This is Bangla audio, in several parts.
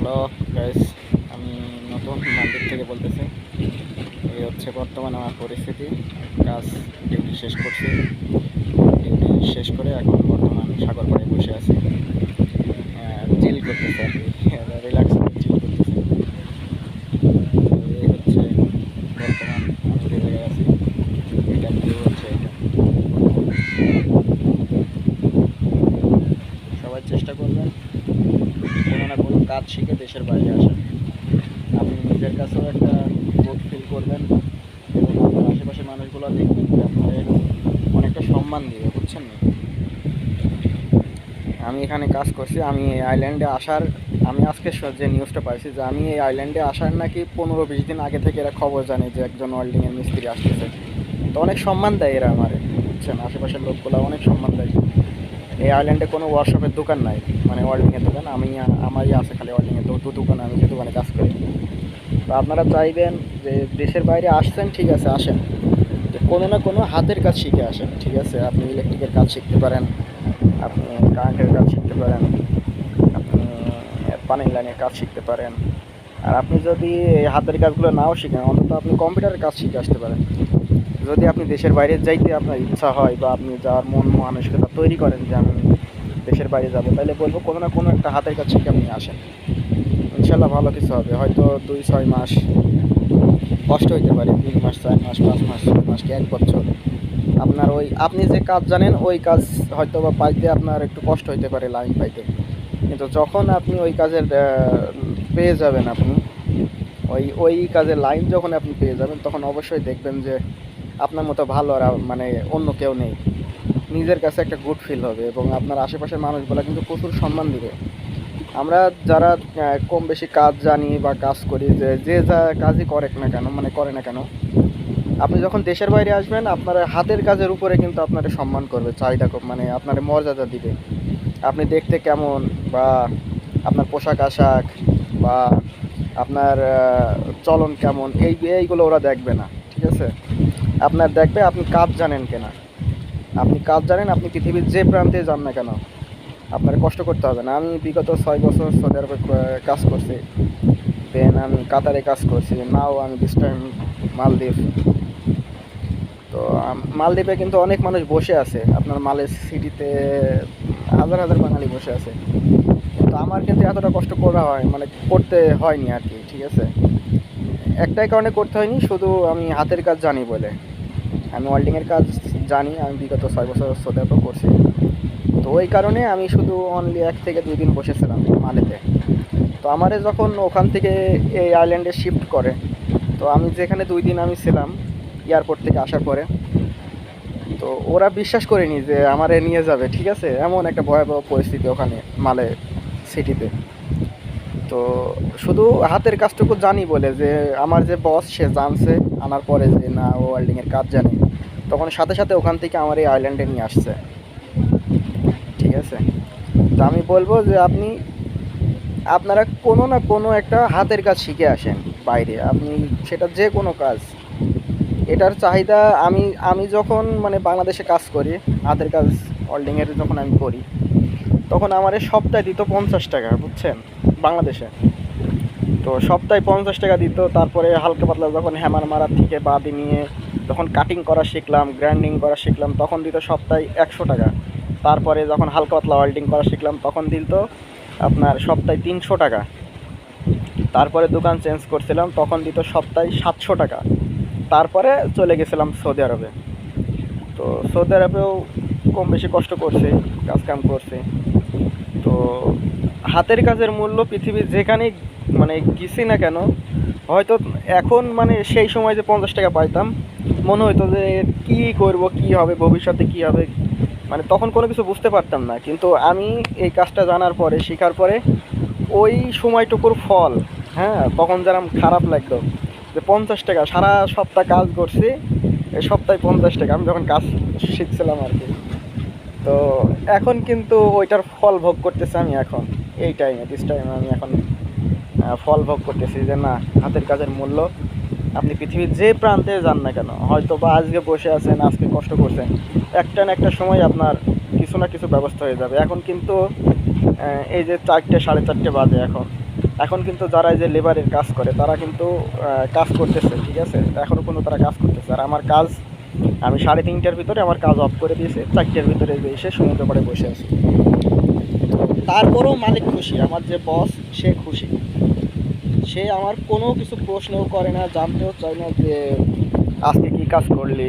হ্যালো গাইস, আমি নতুন মালদ্বীপ থেকে বলতেছি। এই হচ্ছে বর্তমানে আমার পরিস্থিতি। কাজ ডিউটি শেষ করছি, ডিউটি শেষ করে এখন বর্তমান সাগর পাড়ে বসে আছি, চিল করতেছি আর কি, রিল্যাক্স করে চিল করতেছি। এই হচ্ছে বর্তমান আমি যে জায়গায় আছি, এটা ভিউ হচ্ছে এটা। সবাই চেষ্টা করবেন কোনো না কোনো কাজ শিখে দেশের বাইরে আসার। আপনি নিজের কাছেও একটা গুড ফিল করবেন এবং আপনার আশেপাশের মানুষগুলো দেখবেন যে আপনার অনেকটা সম্মান দিবে, বুঝছেন না? আমি এখানে কাজ করছি, আমি এই আইল্যান্ডে আসার, আমি আজকে যে নিউজটা পাইছি যে আমি এই আইল্যান্ডে আসার নাকি 15-20 দিন আগে থেকে এরা খবর জানে যে একজন ওয়েল্ডিংয়ের মিস্ত্রি আসতেছে। তো অনেক সম্মান দেয় এরা আমারে, বুঝছেন? আশেপাশের লোকগুলো অনেক সম্মান দেয়। এই আইল্যান্ডে কোনো ওয়ার্কশপের দোকান নাই, মানে ওয়েল্ডিংয়ের দোকান। আমারই আছে খালি ওয়েল্ডিংয়ের দোকান, আমি যে দোকানে কাজ করি। তো আপনারা চাইবেন যে দেশের বাইরে আসছেন, ঠিক আছে আসেন, যে কোনো না কোনো হাতের কাজ শিখে আসেন, ঠিক আছে? আপনি ইলেকট্রিকের কাজ শিখতে পারেন, আপনি কারেন্টের কাজ শিখতে পারেন, আপনি পানির লাইনের কাজ শিখতে পারেন। আর আপনি যদি এই হাতের কাজগুলো নাও শিখেন, অন্তত আপনি কম্পিউটারের কাজ শিখে আসতে পারেন। যদি আপনি দেশের বাইরে যাইতে আপনার ইচ্ছা হয় বা আপনি যাওয়ার মন মানসিকতা তৈরি করেন যে আমি দেশের বাইরে যাব, তাহলে বলবো কোনো না কোনো একটা হাতের কাজ শিখে আপনি আসেন। ইনশাল্লাহ ভালো কিছু হবে। হয়তো 2-6 মাস কষ্ট হইতে পারে, 3 মাস, 4 মাস, 5 মাস, 6 মাস কি 1 বছর। আপনার ওই আপনি যে কাজ জানেন ওই কাজ হয়তো বা পাইতে আপনার একটু কষ্ট হইতে পারে, লাইন পাইতে। কিন্তু যখন আপনি ওই কাজের পেয়ে যাবেন, আপনি ওই কাজের লাইন যখন আপনি পেয়ে যাবেন, তখন অবশ্যই দেখবেন যে আপনার মতো ভালো আর মানে অন্য কেউ নেই। নিজের কাছে একটা গুড ফিল হবে এবং আপনার আশেপাশের মানুষগুলো কিন্তু প্রচুর সম্মান দিবে। আমরা যারা কম বেশি কাজ জানি বা কাজ করি, যে যে যা কাজই করে না কেন, মানে করে না কেন, আপনি যখন দেশের বাইরে আসবেন আপনার হাতের কাজের উপরে কিন্তু আপনার সম্মান করবে, চাহিদা মানে আপনার মর্যাদা দিবে। আপনি দেখতে কেমন বা আপনার পোশাক আশাক বা আপনার চলন কেমন, এইগুলো ওরা দেখবে না, ঠিক আছে? আপনার দেখবে আপনি কাজ জানেন কিনা। আপনি কাজ জানেন, আপনি পৃথিবীর যে প্রান্তে যান না কেন আপনার কষ্ট করতে হবে না। আমি বিগত 6 বছর সৌদি আরবে কাজ করছি, দেন আমি কাতারে কাজ করছি, নাও আমি দিস টাইম মালদ্বীপ। তো মালদ্বীপে কিন্তু অনেক মানুষ বসে আছে, আপনার মালের সিটিতে হাজার হাজার বাঙালি বসে আছে। তো আমার কিন্তু এতটা কষ্ট করা হয়, মানে করতে হয়নি আর কি, ঠিক আছে? একটাই কারণে করতে হয়নি, শুধু আমি হাতের কাজ জানি বলে। আমি ওয়েল্ডিংয়ের কাজ জানি, আমি বিগত 6 বছর সৌদি আরবে করছি। তো ওই কারণে আমি শুধু অনলি 1 থেকে 2 দিন বসেছিলাম মালেতে। তো আমারে যখন ওখান থেকে এই আইল্যান্ডে শিফট করে, তো আমি যেখানে 2 দিন আমি ছিলাম এয়ারপোর্ট থেকে আসার পরে, তো ওরা বিশ্বাস করেনি যে আমারে নিয়ে যাবে, ঠিক আছে? এমন একটা ভয়াবহ পরিস্থিতি ওখানে মালে সিটিতে। তো শুধু হাতের কাজটুকু জানি বলে, যে আমার যে বস সে জানছে আনার পরে যে না ও ওয়েল্ডিংয়ের কাজ জানে, তখন সাথে সাথে ওখান থেকে আমার এই আইল্যান্ডে নিয়ে আসছে, ঠিক আছে? তো আমি বলবো যে আপনারা কোনো না কোনো একটা হাতের কাজ শিখে আসেন বাইরে, আপনি সেটা যে কোনো কাজ। এটার চাহিদা আমি আমি যখন মানে বাংলাদেশে কাজ করি, হাতের কাজ ওয়েল্ডিংয়ের যখন আমি করি, তখন আমার সপ্তাহে দিত 50 টাকা, বুঝছেন? বাংলাদেশে তো সপ্তাহে 50 টাকা দিত। তারপরে হালকা পাতলা যখন হ্যামার মারার থেকে বাদি নিয়ে যখন কাটিং করা শিখলাম, গ্রাইন্ডিং করা শিখলাম, তখন দিত সপ্তাহে 100 টাকা। তারপরে যখন হালকা পাতলা ওয়েল্ডিং করা শিখলাম, তখন দিত আপনার সপ্তাহে 300 টাকা। তারপরে দোকান চেঞ্জ করছিলাম, তখন দিত সপ্তাহে 700 টাকা। তারপরে চলে গেছিলাম সৌদি আরবে। তো সৌদি আরবেও কম বেশি কষ্ট করছে, কাজ কাম করছে। তো হাতের কাজের মূল্য পৃথিবীর যেখানেই মানে গেছি না কেন, হয়তো এখন মানে সেই সময় যে 50 টাকা পাইতাম, মনে হইতো যে কী করব, কী হবে, ভবিষ্যতে কী হবে, মানে তখন কোনো কিছু বুঝতে পারতাম না। কিন্তু আমি এই কাজটা জানার পরে, শেখার পরে ওই সময়টুকুর ফল, হ্যাঁ, তখন যেরকম খারাপ লাগতো যে 50 টাকা সারা সপ্তাহ কাজ করছি, এই সপ্তাহে 50 টাকা, আমি যখন কাজ শিখছিলাম আর কি। তো এখন কিন্তু ওইটার ফল ভোগ করতেছি আমি এখন, এই টাইমে দিস টাইমে আমি এখন ফল ভোগ করতেছি যে না, হাতের কাজের মূল্য আপনি পৃথিবীর যে প্রান্তে যান না কেন, হয়তো বা আজকে বসে আছেন, আজকে কষ্ট করছেন, একটা না একটা সময় আপনার কিছু না কিছু ব্যবস্থা হয়ে যাবে। এখন কিন্তু এই যে 4টে 4:30 বাজে এখন, এখন কিন্তু যারা এই যে লেবারের কাজ করে তারা কিন্তু কাজ করতেছে, ঠিক আছে, এখনও কোনো তারা কাজ করতেছে। আর আমার কাজ, আমি 3:30টার ভিতরে আমার কাজ অফ করে দিয়েছি, 4টার ভিতরে এসে সমুদ্র পাড়ে বসে আছি। তারপরেও মালিক খুশি, আমার যে বস সে খুশি, সে আমার কোনো কিছু প্রশ্নও করে না, জানতেও চায় না যে আজকে কী কাজ করলি,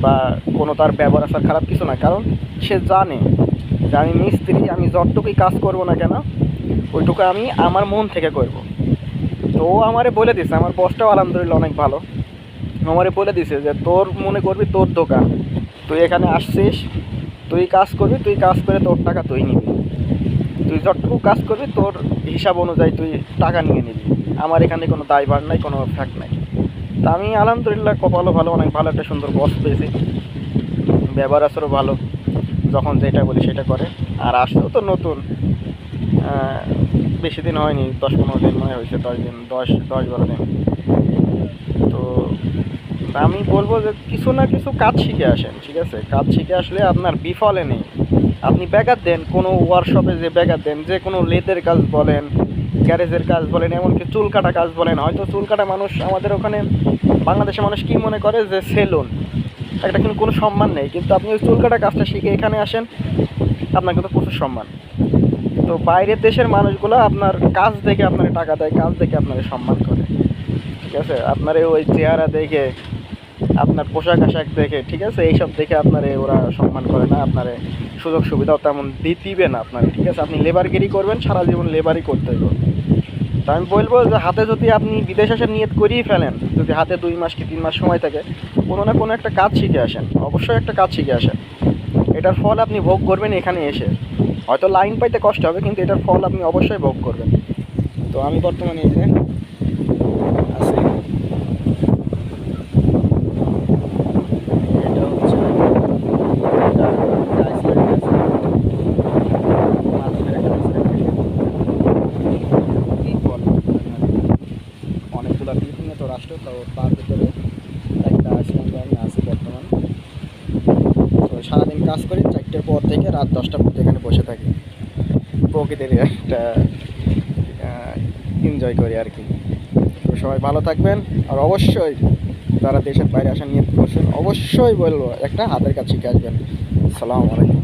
বা কোনো তার ব্যবহার আসার খারাপ কিছু না। কারণ সে জানে যে আমি মিস্ত্রি, আমি যতটুকুই কাজ করব না কেন ওইটুকু আমি আমার মন থেকে করব। তো ও আমারে বলে দিছে, আমার বসটাও আলহামদুলিল্লাহ অনেক ভালো, আমারে বলে দিছে যে তোর মনে করবি তোর দোকান, তুই এখানে আসছিস, তুই কাজ করবি, তুই কাজ করে তোর টাকা তুই নিবি, তুই যতটুকু কাজ করবি তোর হিসাব অনুযায়ী তুই টাকা নিয়ে নিবি, আমার এখানে কোনো দায়ভার নাই, কোনো ফ্যাক্ট নাই। তা আমি আলহামদুলিল্লাহ কপালও ভালো, অনেক ভালো একটা সুন্দর বস পেয়েছি, ব্যবহার আচারও ভালো, যখন যেটা বলি সেটা করে। আর আসতেও তো নতুন, বেশি দিন হয়নি, 10-15 দিন মনে হয়েছে, 10 দিন, 10-12 দিন। তো আমি বলবো যে কিছু না কিছু কাজ শিখে আসেন, ঠিক আছে, কাজ শিখে আসলে আপনার বিফলে নেই। আপনি ব্যাঘাত দেন কোনো ওয়ার্কশপে, যে ব্যাঘাত দেন, যে কোনো লেদের কাজ বলেন, গ্যারেজের কাজ বলেন, এমনকি চুল কাটা কাজ বলেন। হয়তো চুল কাটা মানুষ আমাদের ওখানে বাংলাদেশে মানুষ কী মনে করে যে সেলুন, একটা কিন্তু কোনো সম্মান নেই, কিন্তু আপনি ওই চুল কাটা কাজটা শিখে এখানে আসেন, আপনার কিন্তু প্রচুর সম্মান। তো বাইরের দেশের মানুষগুলো আপনার কাজ দেখে আপনার টাকা দেয়, কাজ দেখে আপনাকে সম্মান করে, ঠিক আছে, আপনার ওই চেহারা দেখে, আপনার পোশাক আশাক দেখে, ঠিক আছে, এইসব দেখে আপনার ওরা সম্মান করে না, আপনার সুযোগ সুবিধাও তেমন দিবে না আপনার, ঠিক আছে। আপনি লেবারগিরি করবেন, সারা জীবন লেবারই করতে হবে। তো আমি বলবো যে হাতে যদি আপনি বিদেশ আসার নিয়ত করিয়ে ফেলেন, যদি হাতে 2 মাস কি 3 মাস সময় থাকে, কোনো না কোনো একটা কাজ শিখে আসেন, অবশ্যই একটা কাজ শিখে আসেন। এটার ফল আপনি ভোগ করবেন এখানে এসে, হয়তো লাইন পাইতে কষ্ট হবে, কিন্তু এটার ফল আপনি অবশ্যই ভোগ করবেন। তো আমি বর্তমানে এই যে আছি, এটা হচ্ছে এটা টাইলস লেগে আছে, মাঝখানে একটা টাইলস লেগে আছে। কি বলবো, অনেকগুলো বিভিন্ন তো রাষ্ট্র, তো তার ভিতরে একটা আইসল্যান্ডে আমি আছি বর্তমান। তো সারাদিন কাজ করি, 4টার পর থেকে রাত 10টা পর্যন্ত এখানে বসে থাকি, প্রকৃতির একটা এনজয় করি আর কি। তো সবাই ভালো থাকবেন, আর অবশ্যই যারা দেশের বাইরে আসার নিয়ত করছেন অবশ্যই বলবো একটা হাতের কাজ শিখে আসবেন। আসসালামু আলাইকুম।